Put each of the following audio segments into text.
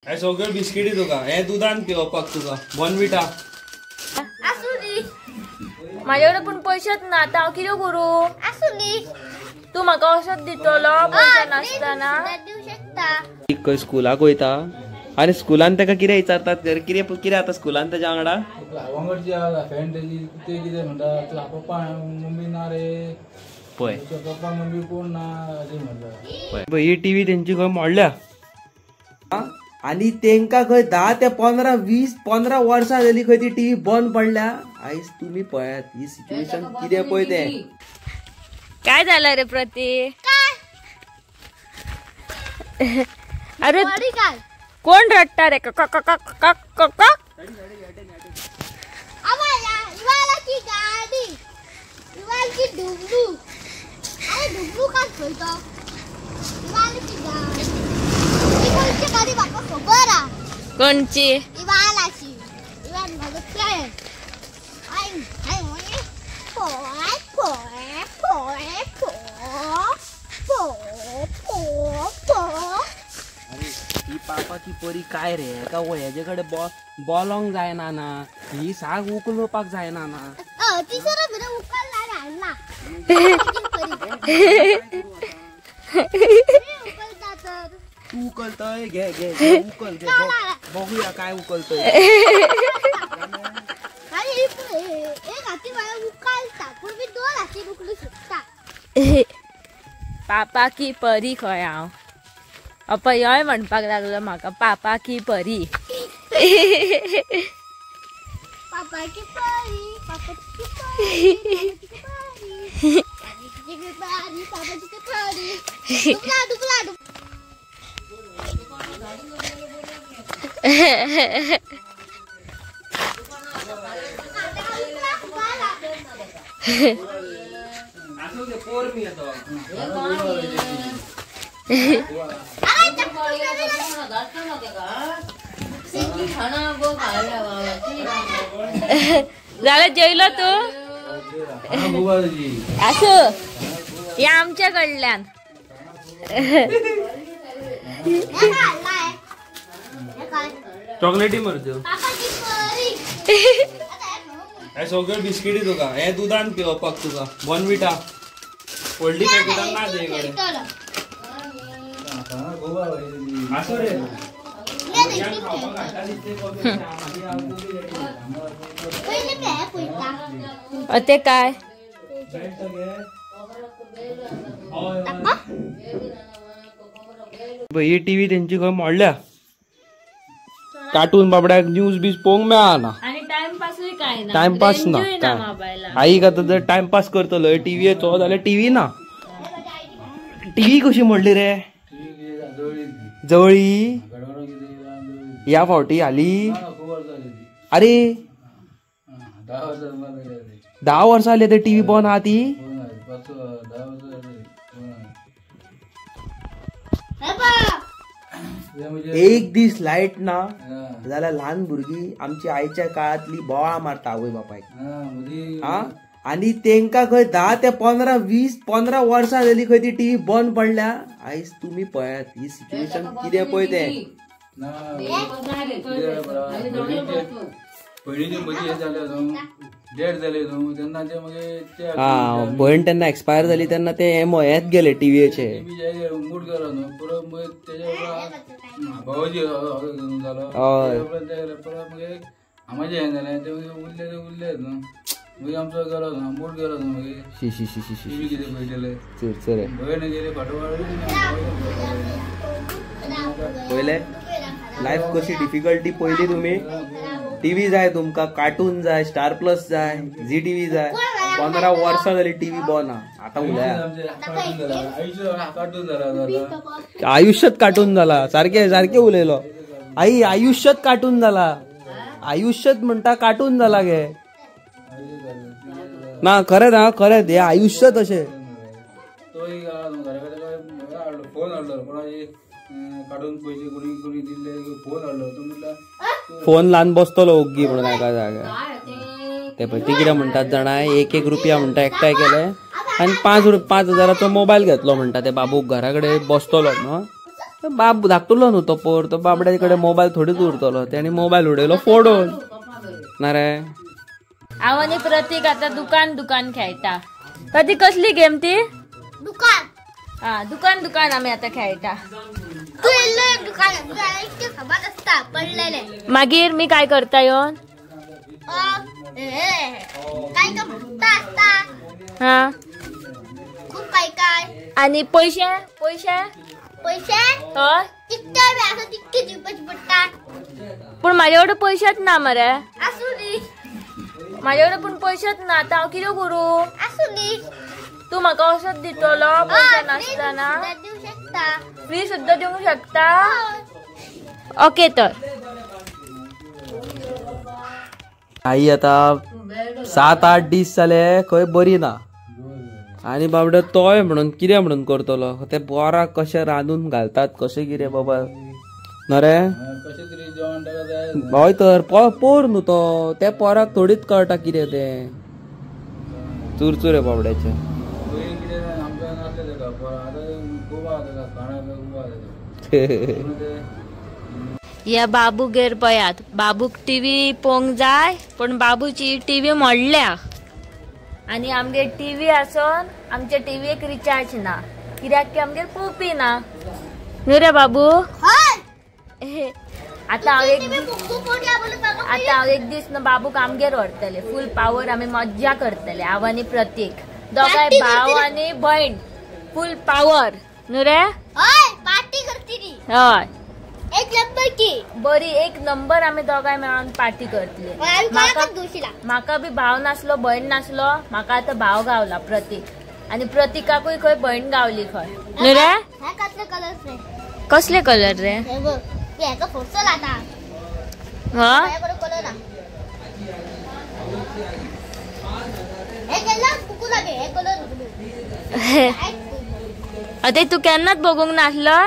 हे सगळं बिस्किटी तुका हे दुधान पिवपाक तुका बॉर्नविटा माझ्याकडे पण पैशात ना आता हांव कितें करूं आसुली तू म्हाका असोच दितलो पैसा नासतना स्कुलाक वयता आणि स्कुलान ताका कितें विचारतात कितें आता स्कुलान ताच्या वांगडा पळय ही टीव्ही तेंची खंय मोडल्या आणि तेंका खंय 10 ते 15 वर्सां जाली खंय ती टीव्ही बंद पडल्या आयज तुम्ही पळयात ही सिच्युएशन कितें पळय तें काय झालं रे प्रतीक अरे कोण रडता रे कोणची ही पापाची परी काय रे का वयाच्याकडे बॉलोंक जायना ना ही साग उकलोवपाक जायना ना तू उकलतय घे घे उकल घे बघूया काय उकलतय पापा की परी खंय हांव अपयय म्हणपाक लागलो म्हाका पापा की परी पापा की परी पापा की परी पापा की परी झालं जेवलो तू असो या आमच्याकडल्यान चॉकलेटी मरज्यो हे सगळं बिस्किटी तुका हे दुधान पिवपाक तुका बॉर्नविटा व्हडली पॅकेटां ना तेकडे असो रे ते काय ही टीव्ही त्यांची खंय मोडल्या कार्टून बाबड्याक न्यूज बीज पोवंक मेळना आणि टाइमपासय काय ना टाइमपास ना आईक आतां जर टाइमपास करतलो टीव्हीचो जाल्यार टीव्ही ना टीव्ही कशी मोडली रे जवळी या फावटी आली अरे 10 वर्सां जाली ते टीव्ही बंद आहा ती एक दीस लाईट ना जाल्यार लहान भुरगीं आमची आईच्या काळातली बोवाळां मारता आवय बापायक हा आणि तेंका खंय 10 ते 15 वर्सां जाली खंय ती टीव्ही बंद पडल्या आयज तुम्ही पळयात ही सिच्युएशन कितें पळय तें भयण तेन्ना एक्सपायर जाली तेन्ना ते हेत गेले टीव्हीचे पहिले लाईफ कशी डिफिकल्टी पयली तुम्ही टीव्ही जाय तुमका कार्टून जाय स्टार प्लस जाय झी टीव्ही जाय 15 वर्सां जाली टीव्ही बंद आता उलया आयुष्यात कार्टून झाला सारखे सारखे उलयलो आई आयुष्यात कार्टून झाला आयुष्यात म्हणटा कार्टून झाला गे ना खरें ना खरें हे आयुष्यात अशें फोन ल्हान बसतलो ओग्गी म्हणून एका जाग्यार ते पळय ती कितें म्हणटात जाणा 1 रुपया म्हणटा एकठांय केले आणि 5,000 मोबाईल घेतलो म्हणटा ते बाबूक घरा कडेन बसतलो न्हू बाप धाकटलो न्हू तो पोर, तो बाबड्याच्या कडे मोबाईल थोडीच उरतलो, त्याने मोबाईल उडयलो फोडून ना रे. हांव आनी प्रतीक आता दुकान खेळटा. कधी कसली गेम ती? दुकान. हा दुकान आम्ही आता खेळटा. तू येल्लो दुकान इतके खबर असता पडलेले. मागीर मी काय करता येऊन काय का म्हणता असता. हा खूप काय आणि पैसे हय तितके असं तितके दिवपाची पडतात. पण माझ्याकडे पैसेच ना मरे. असू दी. माझ्याकडे पण पैसेच ना, आता हांव कितें करू? असू दी. तू म्हाका असोच दितलो पैसे नासतना? देऊ शकता. फ्री सुद्धा देऊ शकता. ओके तर आई आता 7-8 दीस जाले खंय बरी ना, आणि बाबडे तोय म्हणून कितें म्हणून करतलो. ते बोराक कशें रांदून घालतात कशें कितें बाबा ना रे. हय तर पोर न्हू तो, त्या पोराक थोडीच कळटा कितें तें चुरचुरे बाबड्याचे. या बाबूगेर पयात, बाबूक टीव्ही पोंग जाय पण बाबूची टीव्ही मोडल्या, आणि आमगे टीव्ही आसन आमच्या टीव्हीक रिचार्ज ना, कित्याक की आमगे पोवपी ना न्हू रे बाबू. आता हांव एक दीस न बाबूक आमगेर व्हरतले, फुल पावर आमी मज्जा करतले, हांव आनी प्रतीक दोगांय भाव आनी भयण फुल पावर न्हू रे. पार्टी करतली. हय एक नंबर की बरी एक नंबर आम्ही दोगांय मेळून पार्टी करतली. म्हाका बी भाव नासलो भयण नासलो, म्हाका आता भाव गावला प्रतीक, आणि प्रतीकाकूय खंय भयण गावली खंय न्हू रे. कसले कलर रे? कसले कलर रे? हे बघ हेका फोटो लाता. हा कलर हे केला कुकू लागे हे कलर. अते तू केन्नाच बघूंक नासलो.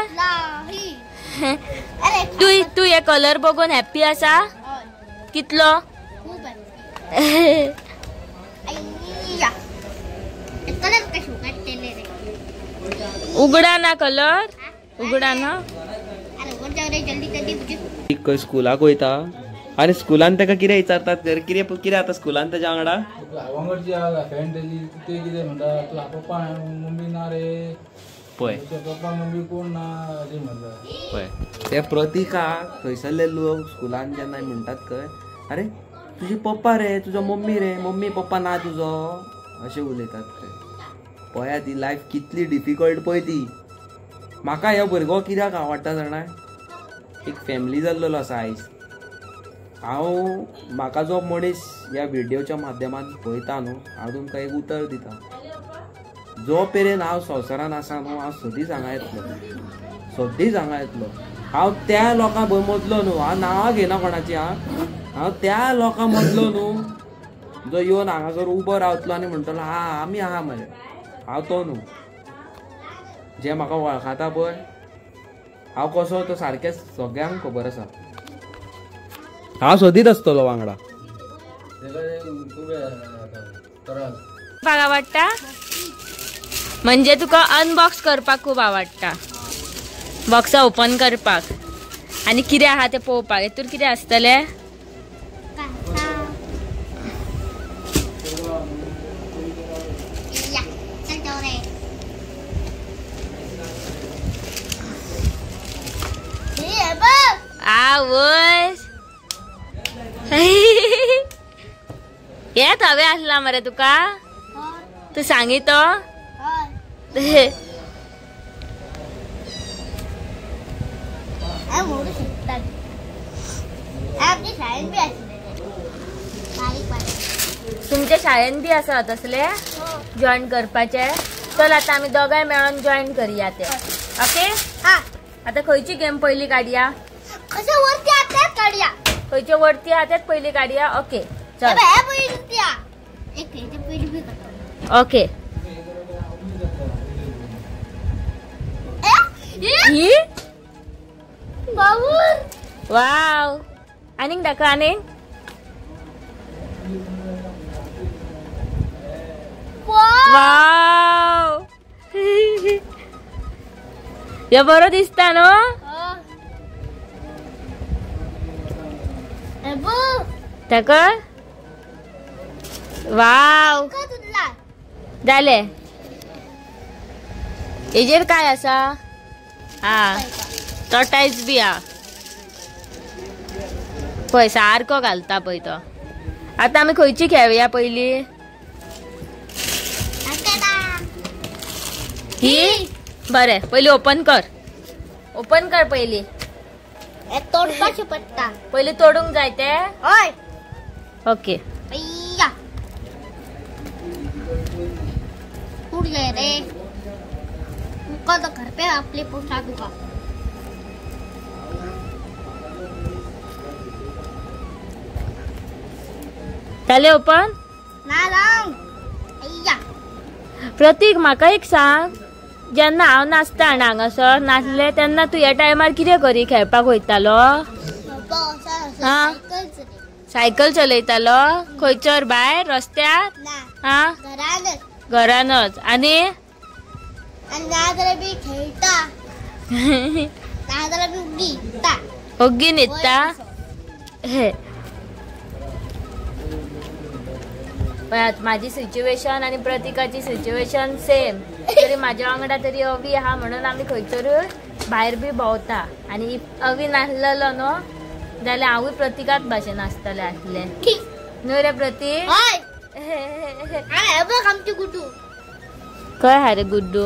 तू हे कलर बघून हॅप्पी आसा कितलो? उगडा ना कलर, उगडा ना. स्कुलाक वयता आणि स्कुलान ताका कितें विचारतात कितें आता स्कुलान ताच्या वांगडा पळय पळय ते प्रतीकाक थंयसरले लोक स्कुलान जेन्ना म्हणटात खंय, अरे तुजी पप्पा रे, तुजो मम्मी रे, मम्मी पप्पा ना तुजो, अशें उलयतात खंय. पळया ती लायफ कितली डिफिकल्ट पळय ती. म्हाका ह्यो भुरगो कित्याक आवडटा जाणा, एक फॅमिली जाल्लो आसा आयज. म्हाका जो मनीस ह्या व्हिडिओच्या माध्यमांत पळयता न्हू, हांव तुमकां एक उतर दिता. जो पेरेन हांव संवसारान आसा न्हू, हांव सदींच हांगा येतलो. हांव त्या लोकां मदलो न्हू, हांव नांवां घेना कोणाची, हांव त्या लोकां मदलो न्हू जो येवन हांगासर उबो रावतलो आनी म्हणटलो हा आमी आहा मरे. हांव तो न्हू. जे म्हाका वळखता पळय हांव कसो तो सारकें सगळ्यांक खबर आसा. हांव सोदीत आसतलो वांगडा. आवडटा म्हणजे तुका अनबॉक्स करपाक खूब आवडटा, बॉक्सा ओपन करपाक आणि कितें आहा तें पळोवपाक. हेतून कितें आसतलें? आवय हेच हवे आसला मरे तुका. तू सांगी तो तुमच्या शाळेन बी आसा तसले जॉईन करपाचे. चल आता आम्ही दोगांय मेळून जॉईन करूया ते. ओके. आता खंयची गेम पहिली काढया? खंयच्या वरती हातात पहिली काढया. ओके चल. ओके. वाव. आणि दाखव आणि वाव. हे बरो दिसता न्हू ताका वाव जाले हेजेर काय आसा हा टॉटाईज बी हा पळय सारको घालता पळय तो आता आमी खंयची खेळुया पयली ही बरें पयली ओपन कर पयली तोडपाची पडटा पयली तोडूंक जाय ते हय ओके अय्या उडले रे तुका तो घर पे आपली पोसा तुका जाले ओपन ना लाव अय्या प्रतीक म्हाका एक सांग जेन्ना हांव नाचता हांगासर नाचले तेन्ना तू ह्या टायमार कितें करी खेळपाक वयतालो सायकल चलयतालो खंयचर भायर रस्त्यार हा घरानच आणि बी खेळटा बी उगीता होग्गी न्हिदता माझी सिच्युएशन आणि प्रतीकाची सिच्युएशन सेम तरी माझ्या वांगडा तरी अवी हा म्हणून आम्ही खंयसर भायर बी भोंवता आणि अवी नाचलेलो न्हू जाल्यार हांवूय प्रतीकाच भाशेन नाचतले आसले न्हू रे प्रतीक आमची गुड्डू खंय हा रे गुड्डू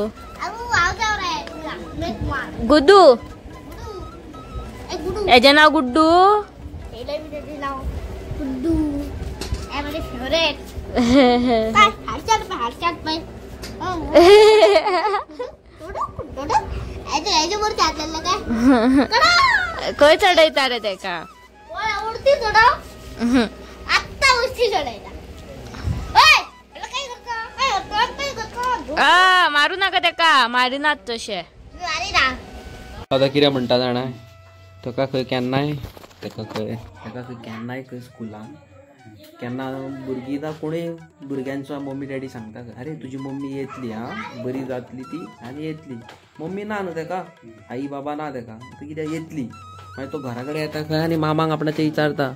गुड्डू हेजें नांव गुड्डू गुड्डू माझे फेवरेट खंय चढयता रे तेका मारू नाका तेका मारिनात तशे आता कितें म्हणटा जाणा ताका खंय केन्नाय खंय स्कुलान केन्ना भुरगीं ना कोणूय भुरग्यांचो मम्मी डॅडी सांगता अरे तुजी मम्मी येतली हा बरी जातली ती आनी येतली मम्मी ना न्हू तेका आई बाबा ना तेका कित्याक येतली मागीर तो घरा कडेन येता खंय आनी मामाक आपणाचें विचारता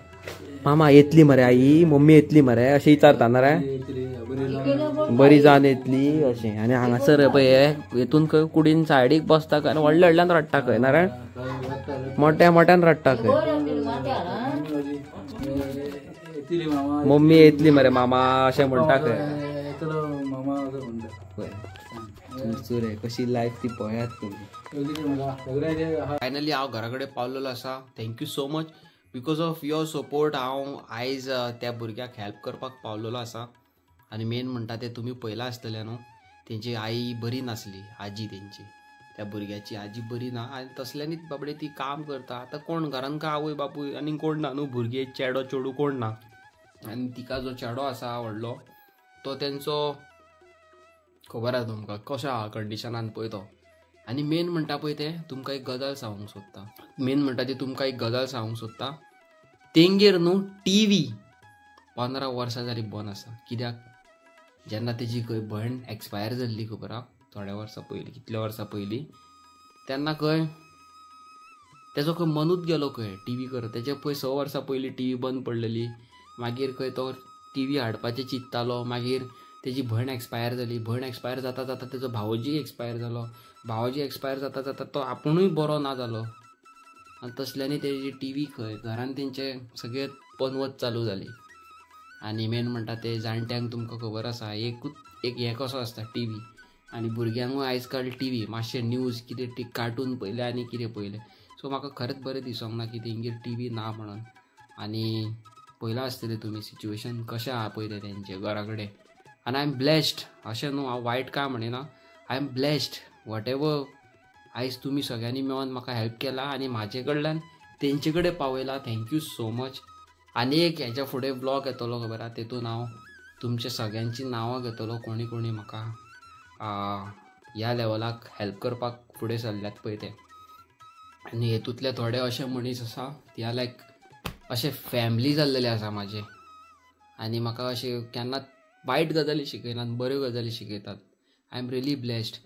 मामा येतली मरे आई मम्मी येतली मरे अशें विचारता ना रे बरी जावन येतली अशें आनी हांगासर पळय हे हितून खंय कुडीन सायडीक बसता खंय आनी व्हडल्यान रडटा खंय ना रे मोठ्यान रडटा खंय मम्मी येतली मरे मामा अशें म्हणटा खंय रे कशी लायफ ती पळयात तुमी फायनली हांव घरा कडेन पावलेलो आसा thank you so much because of your support हांव आयज त्या भुरग्याक हेल्प करपाक पावलेलो आसा आनी मेन म्हणटा ते तुमी पळयलां आसतलें न्हू तेंची आई बरी नासली आजी तेंची त्या भुरग्याची आजी बरी ना आनी तसल्यांनीच बाबडे ती काम करता आतां कोण घरान काय आवय बापूय आनी कोण ना न्हू भुरगे चेडो चेडू कोण ना आनी तिका जो चेडो आसा व्हडलो तो तेंचो खबर आसा तुमकां कशा कंडिशनान पळय तो आनी मेन म्हणटा पळय ते तुमकां एक गजाल सांगूंक सोदता तेंगेर न्हू टीव्ही 15 वर्सां जाली बंद आसा कित्याक जेन्ना तेजी खंय भयण एक्सपायर जाल्ली खबर आहा थोड्या वर्सां पयलीं कितल्या वर्सां पयलीं तेन्ना खंय तेजो खंय मनूच गेलो खंय टीव्ही करत तेजे पळय 6 वर्सां पयलीं टीव्ही बंद पडलेली मागीर खंय तो टीव्ही हाडपाचें चिंत्तालो मागीर तेजी भयण एक्सपायर जाली भयण एक्सपायर जाता जाता तेजो भावोजी एक्सपायर जालो भावोजी एक्सपायर जाता जाता तो आपुणूय बरो ना जालो आनी तसल्यांनी तेजी टीव्ही खंय घरान तेंचे सगळे पनवत चालू जाली आनी मेन म्हणटा ते जाणट्यांक तुमकां खबर आसा एक हें कसो आसता टीव्ही आनी भुरग्यांकूय आयज काल टीव्ही मातशें न्यूज कितें कार्टून पयले आनी कितें पयलें सो म्हाका खरेंच बरें दिसोंक ना की तेंगेर टीव्ही ना म्हणून आनी पयलां आसतलें तुमी सिच्युएशन कशें आहा पळय तें तेंचे घरा कडेन आनी आय एम ब्लेस्ड अशें न्हू हांव वायट काय म्हणिना I am blessed whatever आयज तुमी सगळ्यांनी मेळोन म्हाका हेल्प केला आनी म्हाजे कडल्यान तेंचे कडेन पावयला थँक्यू सो मच आनी एक हेच्या फुडें ब्लॉग येतलो खबर आहा तेतून हांव तुमच्या सगळ्यांची नांवां घेतलो कोणी कोणी म्हाका ह्या लेवलाक हेल्प करपाक फुडें सरल्यात पळय ते आनी हेतूंतले थोडे अशे मनीस आसा ते लायक अशे फॅमिली जाल्लेले आसा म्हाजे आनी म्हाका अशे केन्ना वायट गजाली शिकयनात बऱ्यो गजाली शिकयतात आय एम रियली ब्लेस्ड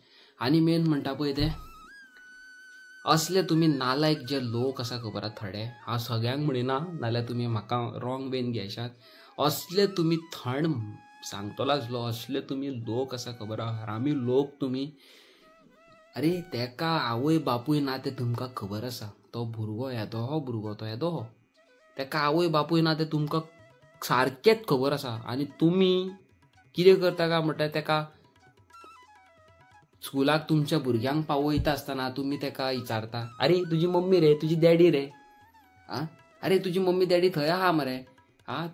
आनी मेन म्हणटा पळय ते असले तुम्ही नालायक जे लोक आसा खबर आहा थोडे, हांव सगळ्यांक म्हणिना नाल्यार तुम्ही म्हाका रॉंग वेन घेशात, असले तुम्ही थंड सांगतलो आसलो, असले तुम्ही लोक आसा खबर आहा, हरामी लोक तुम्ही. अरे तेका आवय बापूय ना ते तुमकां खबर आसा. तो भुरगो येदो हो भुरगो तो येदो हो, तेका आवय बापूय ना ते तुमकां सारकेंच खबर आसा. आनी तुमी कितें करता काय म्हणटा तेका स्कुलाक तुमच्या भुरग्यांक पावयता आसतना तुमी तेका विचारता, अरे तुजी मम्मी रे, तुजी डॅडी रे, अरे तुजी मम्मी डॅडी थंय आहा मरे,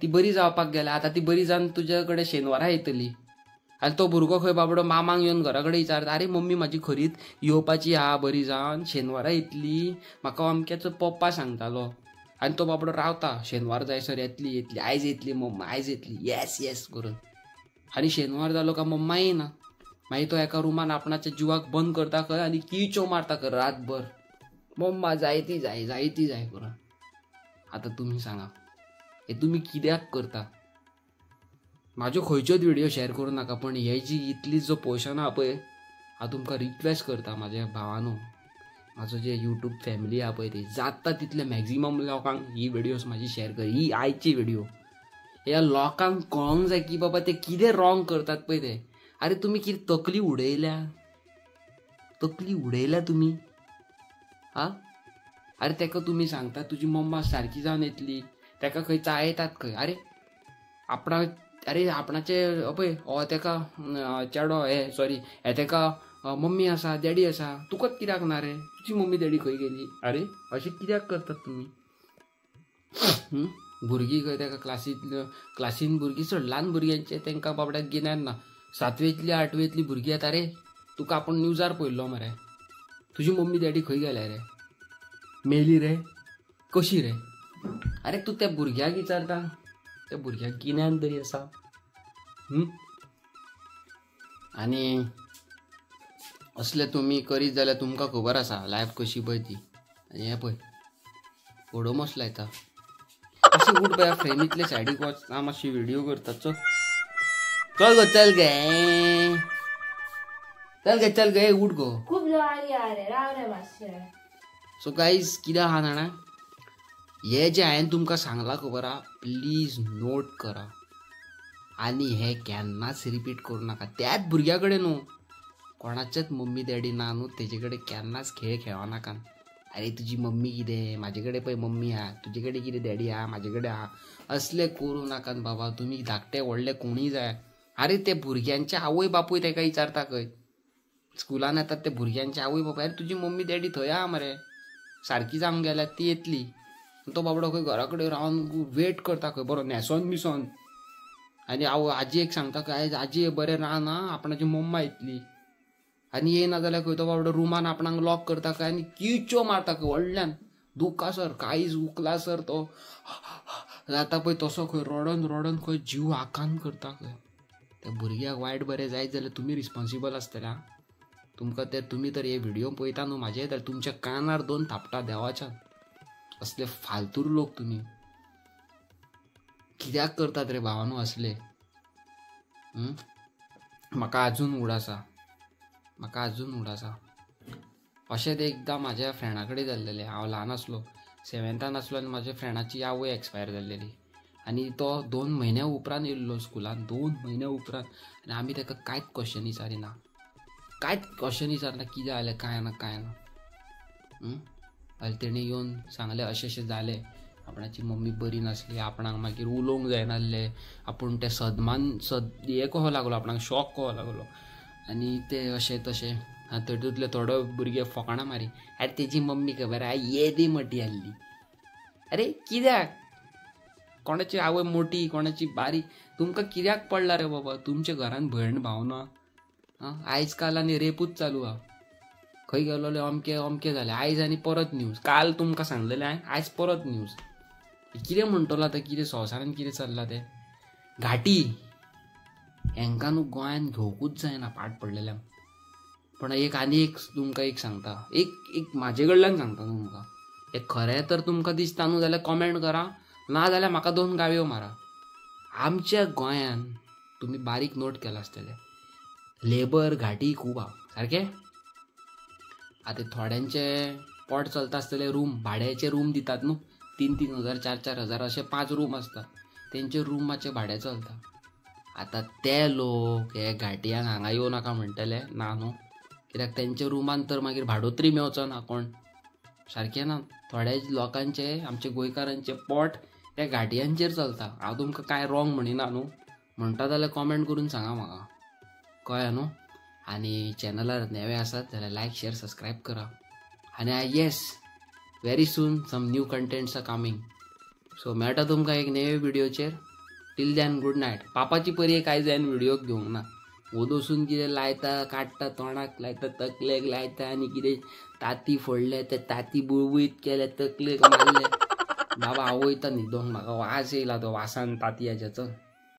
ती बरी जावपाक गेल्या, आतां ती बरी जावन तुजे कडेन शेनवारा येतली. आनी तो भुरगो खंय बाबडो मामांक येवन घरा कडेन विचारता, अरे मम्मी म्हाजी खरीच येवपाची आहा बरी जावन, शेनवारा येतली, म्हाका अमक्याचो पप्पा सांगतालो. आनी तो बाबडो रावता, शेनवार जायसर येतली येतली, आयज येतली मम्मा आयज येतली, येस येस करून. आनी शेनवार जालो काय मम्मा येना. मागीर तो एका रुमान आपणाच्या जिवाक बंद करता खंय आनी किचो मारता खंय रातभर, मम्मा जायती जाय जायती जाय करून. आतां तुमी सांगा हे तुमी कित्याक करता. म्हाज्यो खंयच्योच व्हिडिओ शेअर करूं नाका, पण हे जी इतली जो पोर्शन आहा पळय, हांव तुमकां रिक्वेस्ट करता म्हाज्या भावानो, म्हाजो जे यूट्यूब फॅमिली आहा पळय ती, जाता तितले मॅक्झिमम लोकांक ही व्हिडिओज म्हाजी शेअर कर. ही आयची व्हिडिओ ह्या लोकांक कळोंक जाय की बाबा ते कितें रॉंग करतात पळय ते. अरे तुम्ही कितें तकली उडयल्या तुम्ही, अरे तेका तुम्ही सांगता तुजी मम्मा सारकी जावन येतली, तेका खंय चाळयतात खंय. अरे आपणाचे पळय हो तेका चेडो हे तेका मम्मी आसा डॅडी आसा, तुकाच कित्याक ना रे, तुजी मम्मी डॅडी खंय गेली. अरे अशें कित्याक करतात तुमी. भुरगीं खंय तेका क्लासीन भुरगीं चड ल्हान भुरग्यांचे तेंकां बाबड्याक गिन्यान ना. 7वेंतली 8वेंतली भुरगीं येता, रे तुका आपण न्यूजार पळयल्लो मरे, तुजी मम्मी डॅडी खंय गेल्या रे, मेली रे, कशी रे. अरे तूं त्या भुरग्याक विचारता, त्या भुरग्याक गिन्यान तरी आसा. आनी असले तुमी करीत जाल्यार तुमकां खबर आसा लायफ कशी पळय ती. आनी हें पळय ओडोमोस लायता अशी उठ पळय फ्रेमीतले सायडीक वच, हांव मातशी व्हिडिओ करता. चल गो चल गे उठ गो. खूप राव रे मातशें. सो गाईज कितें आहा जाणा, हे जे हांवें तुमकां सांगलां खबर आहा, प्लीज नोट करा आनी हे केन्नाच रिपीट करूं नाका. त्याच भुरग्या कडेन न्हू, कोणाचेच मम्मी डॅडी ना न्हू, तेजे कडेन केन्नाच खेळ खेळो नाका. अरे तुजी मम्मी कितें, म्हाजे कडेन पळय मम्मी आहा, तुजे कडेन कितें डॅडी आहा, म्हाजे कडेन आहा, असले करूं नाकात बाबा. तुमी धाकटे व्हडले कोणीय जाय. अरे ते भुरग्यांचे आवय बापूय तेका विचारता खंय, स्कुलान येतात ते भुरग्यांचे आवय बापूय, अरे तुजी मम्मी डॅडी थंय आहा मरे, सारकी जावंक गेल्यात ती येतली. तो बाबडो खंय घरा कडेन रावन वेट करता खंय बरो न्हेसोन बिसोन. आनी आजयेक सांगता खंय, आजी बरें राना, आपणाची मम्मा येतली. आनी येना जाल्यार खंय तो बाबडो रुमान आपणाक लॉक करता खंय आनी किचो मारता खंय व्हडल्यान, दुखा सर काळीज उकला सर तो जाता पळय तसो खंय रडोन खंय जीव आकान करता खंय. त्या भुरग्याक वायट बरें जायत जाल्यार तुमी रिस्पॉन्सिबल आसतले. तुमकां ते तुमी तर हे व्हिडिओ पळयता न्हू म्हाजे, तर तुमच्या कानार 2 थापटा देवाच्या. असले फालतूर लोक तुमी कित्याक करतात रे भावानो असले. म्हाका अजून उड आसा. अशेंच एकदां म्हाज्या फ्रेंडा कडेन जाल्लेलें. हांव ल्हान आसलो, 7थान आसलो आनी म्हाज्या फ्रेंडाची आवय एक्सपायर जाल्लेली. आनी तो 2 म्हयन्या उपरांत येयल्लो स्कुलान, 2 म्हयन्या उपरांत. आनी आमी ताका कांयच क्वेश्चन विचारिना, कितें जालें कांय ना. जाल्यार तेणी येवन सांगलें अशें जालें, आपणाची मम्मी बरी नासली, आपणाक मागीर उलोवंक जायनासलें, आपूण ते हें कहो लागलो, आपणाक शॉक कहो लागलो. आनी ते अशें तशें तातूंतले थोडे भुरगे फकाणां मारी, अरे तेजी मम्मी खबर आहा येदी मोठी आसली. अरे कित्याक, कोणाची आवय मोठी कोणाची बारीक, तुमकां कित्याक पडला रे बाबा. तुमच्या घरान भयण भाव ना. आयज काल आनी रेपूच चालू आहा, खंय गेलोले अमके जालें, आयज आनी परत न्यूज. काल तुमकां सांगलेलें हांवें, आयज परत न्यूज. कितें म्हणटलो आतां, कितें संवसारान कितें चल्लां तें. घाटी हेंकां न्हू गोंयान घेवकूच जायना पाट पडलेल्या. पण आनी एक तुमकां एक सांगता, एक म्हाजे कडल्यान सांगता तुमकां, एक खरें तर तुमकां दिसता न्हू जाल्यार कॉमेंट करा, ना जाल्यार म्हाका 2 गावयो मारा. आमच्या गोंयान तुमी बारीक नोट केला आसतलें, लेबर घाटी खूब आहा सारकें. आतां थोड्यांचे पोट चलता आसतले रूम भाड्याचे रूम दितात न्हू 3-3 हजार 4-4 हजार असे 5 रूम असतात तेंचे रूमाचे भाडे चलता. आता ते लोक हे घाटियान हांगा येवं नाका म्हणटले ना न्हू कित्याक तेंचे रुमान तर मागीर भाडोत्री मेवचो ना कोण सारकें ना. थोड्या लोकांचे आमचे गोंयकारांचे पोट त्या घाटियांचेर चलता. हांव तुमकां कांय रॉंग म्हणिना न्हू म्हणटा जाल्यार कॉमेंट करून सांगा म्हाका कळ्ळें न्हू. आनी चॅनलार नवे आसात जाल्यार लायक शेअर सबस्क्रायब करा. आनी yes very soon some new contents are coming. So मेळटा तुमकां एक नवे व्हिडिओचेर. Till then good night. पापाची परी एक आयज हांवें व्हिडिओ घेवंक ना. वोदोसून कितें लायता काडटा तोंडाक लायता तकलेक लायता आनी कितें ताती फोडले ते ताती बुळबुळीत केले तकलेक मारले. बाबा हांव वयता न्हिदोंक म्हाका वास येयला तो वासान तातयाचो.